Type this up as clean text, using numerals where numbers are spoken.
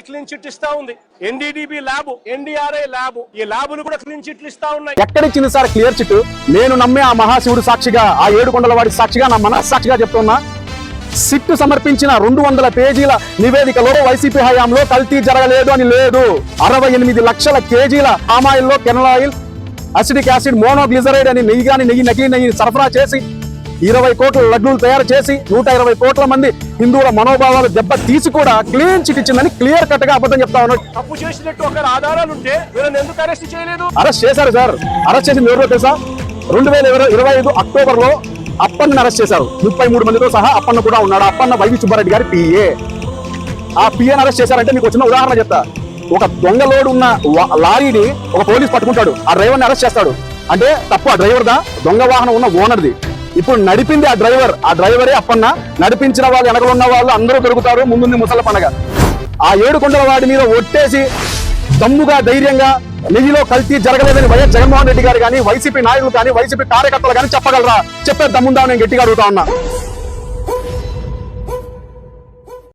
Clean chit ఇస్తా ఉంది, NDDB lab, NDRI lab, ఈ ల్యాబులు కూడా క్లీన్ చిట్లు ఇస్తా ఉన్నాయి. ఎక్కడిచ్చింది సార్ క్లియర్ చిట్? నేను నమ్మే ఆ మహాశివుడు సాక్షిగా, ఆ 7 కొండల వాడి సాక్షిగా, నా మనస్సాక్షిగా చెప్తున్నా, సిట్ సమర్పించిన 200 పేజీల నివేదికలో వైసీపీ హయాంలో కల్తీ జరగలేదు అని లేదు. 68 లక్షల కేజీల పామాయిల్లో కెనలాయిల్, అసిడిక్ యాసిడ్, మోనోగ్లిజరైడ్ అని నెయ్యి నకిలీ నెయ్యి సరఫరా చేసి 20 కోట్ల లడ్డూలు తయారు చేసి 120 కోట్ల మంది హిందువుల మనోభావాలు దెబ్బ తీసి కూడా క్లీన్ చిట్ ఇచ్చిందని క్లియర్ కట్ గా అబద్ధం చెప్తా ఉన్నాడు. తప్పు చేసినట్టు ఒక ఆధారాలు ఉంటే వీళ్ళని ఎందుకు అరెస్ట్ చేయలేదు? అరెస్ట్ చేశారు సార్. అరెస్ట్ చేసింది ఎవరో తెలుసా? 2025 అక్టోబర్ లో అప్పన్న అరెస్ట్ చేశారు. 33 మందితో సహా అప్పన్న కూడా ఉన్నాడు. అప్పన్న వైవి సుబ్బారెడ్డి గారి పిఏ. ఆ పిఏని అరెస్ట్ చేశారంటే మీకు వచ్చిన ఉదాహరణ చెప్తా. ఒక దొంగ లోడు ఉన్న లారీని ఒక పోలీస్ పట్టుకుంటాడు, ఆ డ్రైవర్ని అరెస్ట్ చేస్తాడు. అంటే తప్పు ఆ డ్రైవర్దా? దొంగ వాహనం ఉన్న ఓనర్ది. ఇప్పుడు నడిపింది ఆ డ్రైవర్, ఆ డ్రైవరే అప్పన్న. నడిపించిన వాళ్ళు, వెనకలు ఉన్న వాళ్ళు అందరూ దొరుకుతారు. ముందుంది ముసల పండగ. ఆ 7 కొండల వాడి మీద ఒట్టేసి దమ్ముగా ధైర్యంగా నెయ్యిలో కల్తీ జరగలేదని వైఎస్ జగన్మోహన్ రెడ్డి గారు కానీ, వైసీపీ నాయకులు కానీ, వైసీపీ కార్యకర్తలు కానీ చెప్పగలరా? చెప్పే దమ్ముందా? నేను గట్టిగా అడుగుతా ఉన్నా.